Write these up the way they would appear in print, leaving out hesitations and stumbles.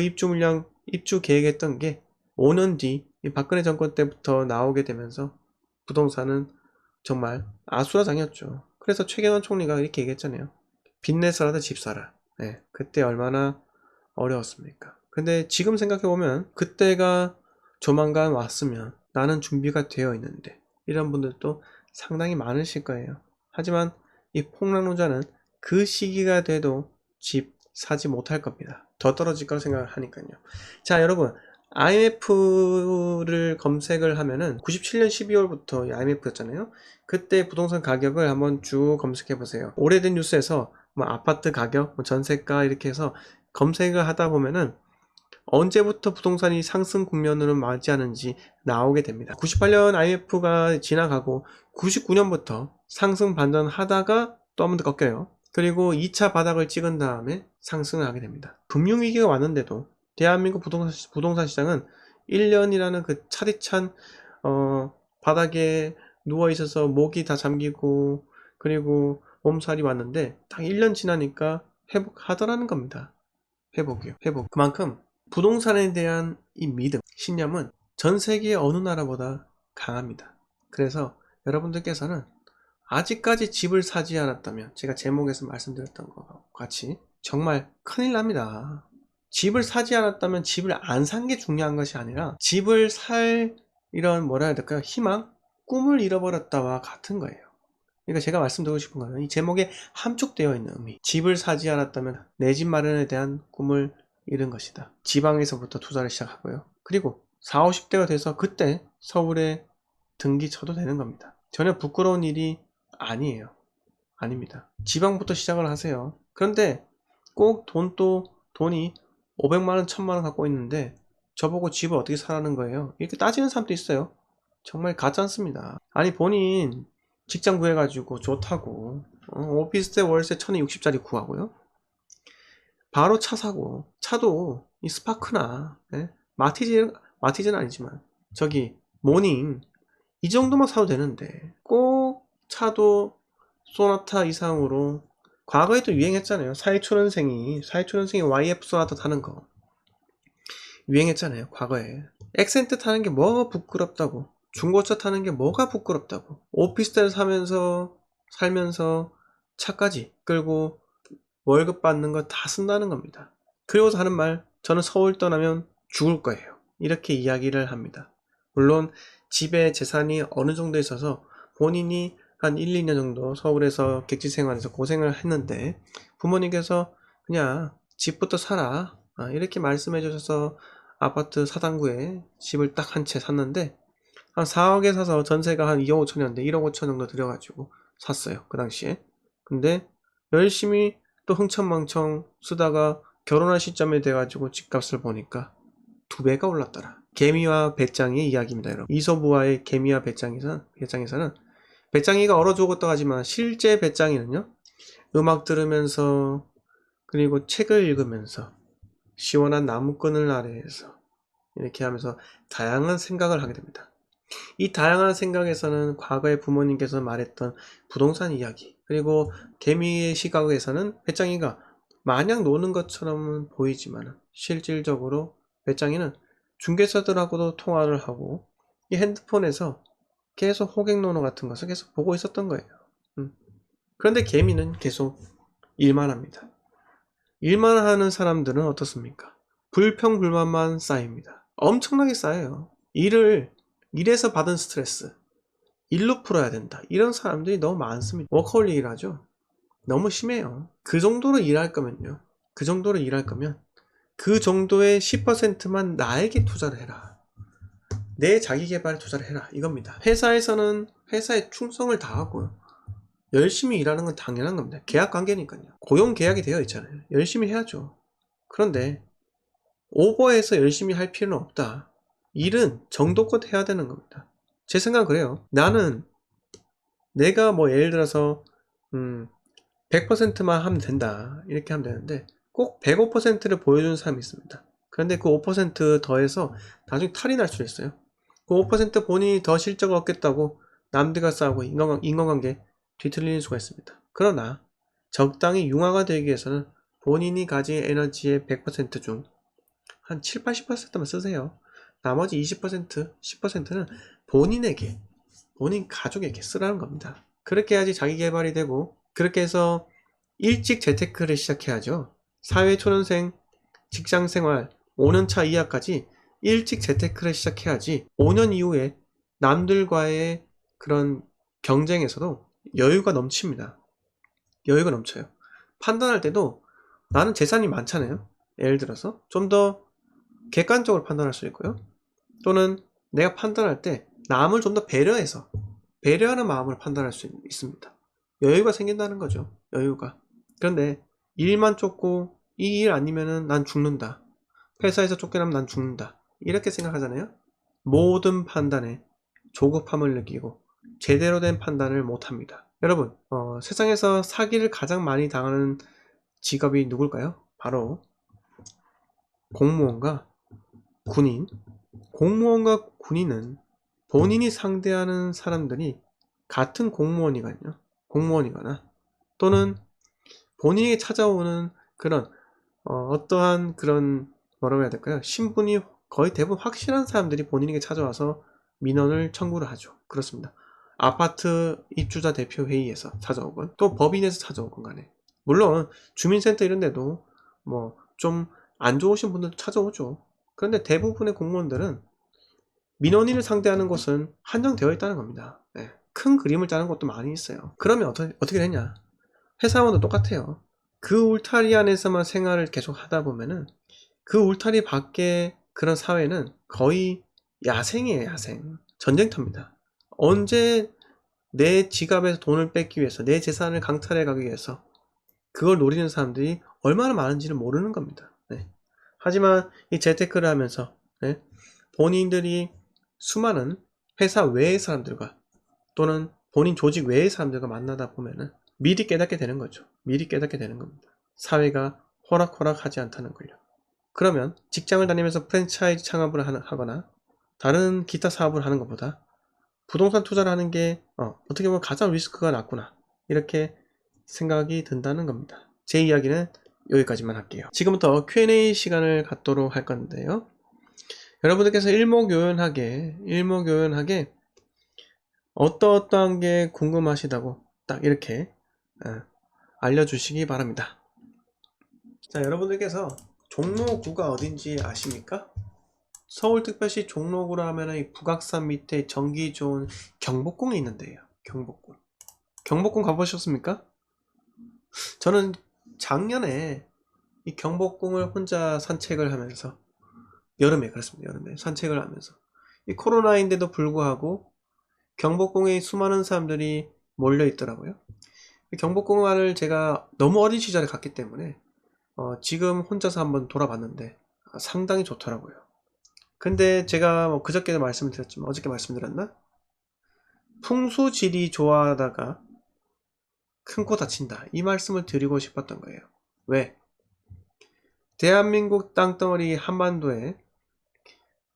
입주 물량, 입주 계획했던 게 5년 뒤 이 박근혜 정권 때부터 나오게 되면서 부동산은 정말 아수라장이었죠. 그래서 최경환 총리가 이렇게 얘기했잖아요. 빚내서라도 집 사라. 네, 그때 얼마나 어려웠습니까? 근데 지금 생각해보면 그때가 조만간 왔으면 나는 준비가 되어 있는데, 이런 분들도 상당히 많으실 거예요. 하지만 이 폭락론자는 그 시기가 돼도 집 사지 못할 겁니다. 더 떨어질 거라 생각을 하니까요. 자, 여러분, IMF를 검색을 하면은 97년 12월부터 IMF였잖아요. 그때 부동산 가격을 한번 쭉 검색해 보세요. 오래된 뉴스에서 뭐 아파트 가격, 뭐 전세가 이렇게 해서 검색을 하다 보면은 언제부터 부동산이 상승 국면으로 맞이하는지 나오게 됩니다. 98년 IMF가 지나가고 99년부터 상승 반전하다가 또 한 번 더 꺾여요. 그리고 2차 바닥을 찍은 다음에 상승을 하게 됩니다. 금융위기가 왔는데도 대한민국 부동산 시장은 1년이라는 그 차디찬 바닥에 누워있어서 목이 다 잠기고 그리고 몸살이 왔는데 딱 1년 지나니까 회복하더라는 겁니다. 회복이요. 회복. 그만큼 부동산에 대한 이 믿음, 신념은 전 세계 어느 나라보다 강합니다. 그래서 여러분들께서는 아직까지 집을 사지 않았다면, 제가 제목에서 말씀드렸던 것과 같이 정말 큰일 납니다. 집을 사지 않았다면 집을 안 산 게 중요한 것이 아니라 집을 살 이런 뭐라 해야 될까요? 희망? 꿈을 잃어버렸다와 같은 거예요. 그러니까 제가 말씀드리고 싶은 거는 이 제목에 함축되어 있는 의미, 집을 사지 않았다면 내 집 마련에 대한 꿈을 잃은 것이다. 지방에서부터 투자를 시작하고요. 그리고 40, 50대가 돼서 그때 서울에 등기 쳐도 되는 겁니다. 전혀 부끄러운 일이 아니에요. 아닙니다. 지방부터 시작을 하세요. 그런데 꼭 돈이 500만원, 1000만원 갖고 있는데 저보고 집을 어떻게 사라는 거예요. 이렇게 따지는 사람도 있어요. 정말 가짜않습니다. 아니, 본인 직장 구해가지고 좋다고 오피스텔 월세 1060짜리 구하고요, 바로 차 사고, 차도 이 스파크나 마티즈는 아니지만 저기 모닝 이 정도만 사도 되는데 꼭 차도 소나타 이상으로, 과거에도 유행했잖아요. 사회초년생이 YF 소나타 타는 거 유행했잖아요. 과거에 액센트 타는 게 뭐가 부끄럽다고, 중고차 타는 게 뭐가 부끄럽다고, 오피스텔 살면서 차까지 끌고 월급 받는 거 다 쓴다는 겁니다. 그리고서 하는 말, 저는 서울 떠나면 죽을 거예요. 이렇게 이야기를 합니다. 물론 집에 재산이 어느 정도 있어서 본인이 한 1, 2년 정도 서울에서 객지 생활에서 고생을 했는데 부모님께서 그냥 집부터 사라 이렇게 말씀해 주셔서 아파트 사당구에 집을 딱 한 채 샀는데, 한 4억에 사서 전세가 한 2억 5천이었는데 1억 5천 정도 들여가지고 샀어요, 그 당시에. 근데 열심히 또 흥청망청 쓰다가 결혼할 시점에 돼가지고 집값을 보니까 2배가 올랐더라. 개미와 배짱이의 이야기입니다, 여러분. 이소부와의 개미와 배짱에서는 배짱이가 얼어 죽었다 하지만 실제 배짱이는요, 음악 들으면서 그리고 책을 읽으면서 시원한 나무끈을 아래에서 이렇게 하면서 다양한 생각을 하게 됩니다. 이 다양한 생각에서는 과거에 부모님께서 말했던 부동산 이야기, 그리고 개미의 시각에서는 배짱이가 마냥 노는 것처럼 보이지만 실질적으로 배짱이는 중개사들하고도 통화를 하고 이 핸드폰에서 계속 호객노노 같은 것을 계속 보고 있었던 거예요. 그런데 개미는 계속 일만 합니다. 일만 하는 사람들은 어떻습니까? 불평불만만 쌓입니다. 엄청나게 쌓여요. 일에서 받은 스트레스, 일로 풀어야 된다, 이런 사람들이 너무 많습니다. 워커홀릭이라죠. 너무 심해요. 그 정도로 일할 거면 그 정도의 10%만 나에게 투자를 해라. 내 자기개발에 투자를 해라, 이겁니다. 회사에서는 회사에 충성을 다하고요, 열심히 일하는 건 당연한 겁니다. 계약관계니까요. 고용계약이 되어 있잖아요. 열심히 해야죠. 그런데 오버해서 열심히 할 필요는 없다. 일은 정도껏 해야 되는 겁니다. 제 생각은 그래요. 나는 내가 뭐 예를 들어서 100%만 하면 된다, 이렇게 하면 되는데 꼭 105%를 보여주는 사람이 있습니다. 그런데 그 5% 더해서 나중에 탈이 날 수 있어요. 그 5% 본인이 더 실적을 얻겠다고 남들과 싸우고 인간관계 뒤틀리는 수가 있습니다. 그러나 적당히 융화가 되기 위해서는 본인이 가진 에너지의 100% 중 한 7, 80%만 쓰세요. 나머지 20%, 10%는 본인에게, 본인 가족에게 쓰라는 겁니다. 그렇게 해야지 자기 개발이 되고, 그렇게 해서 일찍 재테크를 시작해야죠. 사회초년생, 직장생활 5년차 이하까지 일찍 재테크를 시작해야지 5년 이후에 남들과의 그런 경쟁에서도 여유가 넘칩니다. 여유가 넘쳐요. 판단할 때도 나는 재산이 많잖아요. 예를 들어서 좀 더 객관적으로 판단할 수 있고요. 또는 내가 판단할 때 남을 좀 더 배려해서 배려하는 마음으로 판단할 수 있습니다. 여유가 생긴다는 거죠. 여유가. 그런데 일만 쫓고 이 일 아니면은 난 죽는다. 회사에서 쫓겨나면 난 죽는다. 이렇게 생각하잖아요. 모든 판단에 조급함을 느끼고 제대로 된 판단을 못합니다. 여러분, 세상에서 사기를 가장 많이 당하는 직업이 누굴까요? 바로 공무원과 군인. 공무원과 군인은 본인이 상대하는 사람들이 같은 공무원이거나 또는 본인에게 찾아오는 그런 어떠한 그런 뭐라고 해야 될까요? 신분이 거의 대부분 확실한 사람들이 본인에게 찾아와서 민원을 청구를 하죠. 그렇습니다. 아파트 입주자 대표 회의에서 찾아오건 또 법인에서 찾아오건 간에 물론 주민센터 이런 데도 뭐 좀 안 좋으신 분들도 찾아오죠. 그런데 대부분의 공무원들은 민원인을 상대하는 곳은 한정되어 있다는 겁니다. 네. 큰 그림을 짜는 것도 많이 있어요. 그러면 어떻게 되냐? 회사원도 똑같아요. 그 울타리 안에서만 생활을 계속 하다 보면은 그 울타리 밖의 그런 사회는 거의 야생이에요, 야생. 전쟁터입니다. 언제 내 지갑에서 돈을 뺏기 위해서, 내 재산을 강탈해 가기 위해서 그걸 노리는 사람들이 얼마나 많은지를 모르는 겁니다. 네. 하지만 이 재테크를 하면서 네, 본인들이 수많은 회사 외의 사람들과 또는 본인 조직 외의 사람들과 만나다 보면은 미리 깨닫게 되는 거죠. 미리 깨닫게 되는 겁니다. 사회가 호락호락하지 않다는 걸요. 그러면 직장을 다니면서 프랜차이즈 창업을 하거나 다른 기타 사업을 하는 것보다 부동산 투자를 하는 게 어떻게 보면 가장 리스크가 낮구나 이렇게 생각이 든다는 겁니다. 제 이야기는 여기까지만 할게요. 지금부터 Q&A 시간을 갖도록 할 건데요. 여러분들께서 일목요연하게 어떠한 게 궁금하시다고 딱 이렇게 알려주시기 바랍니다. 자, 여러분들께서 종로구가 어딘지 아십니까? 서울특별시 종로구라 하면 이 북악산 밑에 전기 좋은 경복궁이 있는데요. 경복궁 가보셨습니까? 저는 작년에 이 경복궁을 혼자 산책을 하면서 그렇습니다. 여름에 산책을 하면서 이 코로나인데도 불구하고 경복궁에 수많은 사람들이 몰려 있더라고요. 경복궁을 제가 너무 어린 시절에 갔기 때문에 지금 혼자서 한번 돌아봤는데 상당히 좋더라고요. 근데 제가 뭐 그저께도 말씀을 드렸지만 어저께 말씀드렸나? 풍수지리 좋아하다가 큰 코 다친다. 이 말씀을 드리고 싶었던 거예요. 왜? 대한민국 땅덩어리 한반도에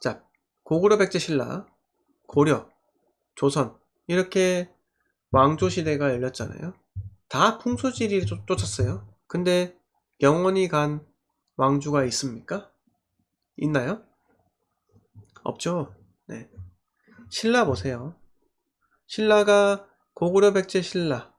자, 고구려 백제 신라, 고려, 조선 이렇게 왕조 시대가 열렸잖아요. 다 풍수지리를 쫓았어요. 근데 영원히 간 왕주가 있습니까? 있나요? 없죠. 네. 신라 보세요. 신라가 고구려 백제 신라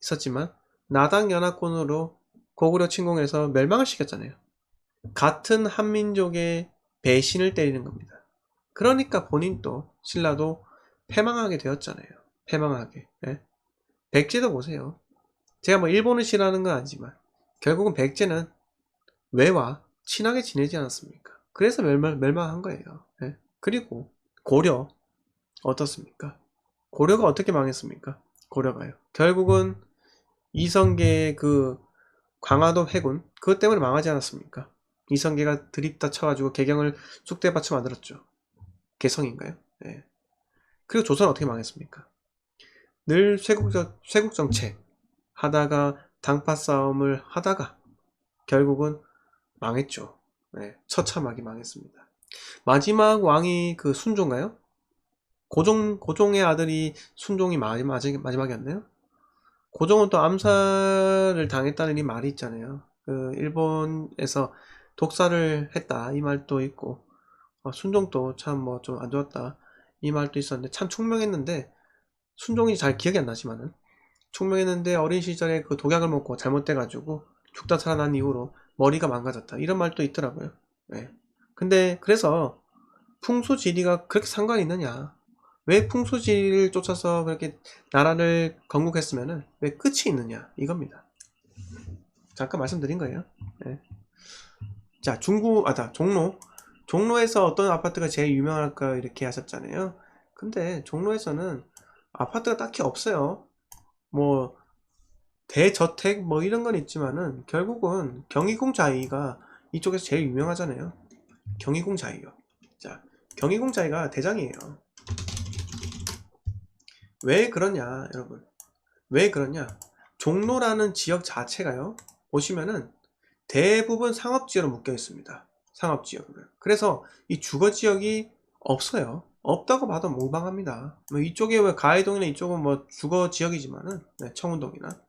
있었지만 나당 연합군으로 고구려 침공해서 멸망을 시켰잖아요. 같은 한민족의 배신을 때리는 겁니다. 그러니까 본인도 신라도 패망하게 되었잖아요. 패망하게. 네? 백제도 보세요. 제가 뭐 일본을 싫어하는 건 아니지만 결국은 백제는 외와 친하게 지내지 않았습니까? 그래서 멸망한 거예요. 네? 그리고 고려 어떻습니까? 고려가 어떻게 망했습니까? 고려가요. 결국은 이성계의 그 강화도 해군 그것 때문에 망하지 않았습니까? 이성계가 드립다 쳐가지고 개경을 쑥대밭으로 만들었죠. 개성인가요? 네. 그리고 조선은 어떻게 망했습니까? 늘 쇄국 정책 하다가 당파 싸움을 하다가 결국은 망했죠. 네. 처참하게 망했습니다. 마지막 왕이 그 순종가요? 고종의 아들이 순종이 마지막이었나요? 고종은 또 암살을 당했다는 이 말이 있잖아요. 그 일본에서 독사를 했다 이 말도 있고, 순종도 참 뭐 좀 안 좋았다 이 말도 있었는데, 참 총명했는데, 순종이 잘 기억이 안 나지만은 총명했는데 어린 시절에 그 독약을 먹고 잘못돼가지고 죽다 살아난 이후로 머리가 망가졌다 이런 말도 있더라고요. 예. 근데 그래서 풍수지리가 그렇게 상관이 있느냐? 왜 풍수지리를 쫓아서 그렇게 나라를 건국했으면은 왜 끝이 있느냐 이겁니다. 잠깐 말씀드린 거예요. 예. 자, 종로에서 어떤 아파트가 제일 유명할까 이렇게 하셨잖아요. 근데 종로에서는 아파트가 딱히 없어요. 뭐 대저택 뭐 이런 건 있지만은 결국은 경희궁자이가 이쪽에서 제일 유명하잖아요. 경희궁자이요. 자, 경희궁자이가 대장이에요. 왜 그러냐, 여러분? 왜 그러냐? 종로라는 지역 자체가요. 보시면은 대부분 상업지역으로 묶여 있습니다. 상업지역으로. 그래서 이 주거지역이 없어요. 없다고 봐도 무방합니다. 뭐 이쪽에 왜 가해동이나 이쪽은 뭐 주거지역이지만은, 네, 청운동이나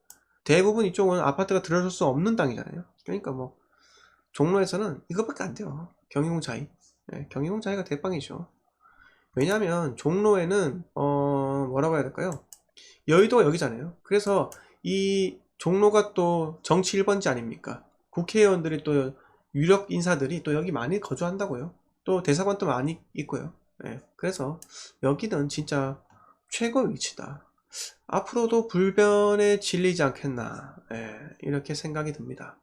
대부분 이쪽은 아파트가 들어설 수 없는 땅이잖아요. 그러니까 뭐 종로에서는 이것밖에 안 돼요. 경희궁자이. 네, 경희궁자이가 대빵이죠. 왜냐하면 종로에는 뭐라고 해야 될까요? 여의도가 여기잖아요. 그래서 이 종로가 또 정치 1번지 아닙니까? 국회의원들이 또 유력 인사들이 또 여기 많이 거주한다고요. 또 대사관도 많이 있고요. 예, 그래서 여기는 진짜 최고의 위치다. 앞으로도 불변에 질리지 않겠나, 예, 이렇게 생각이 듭니다.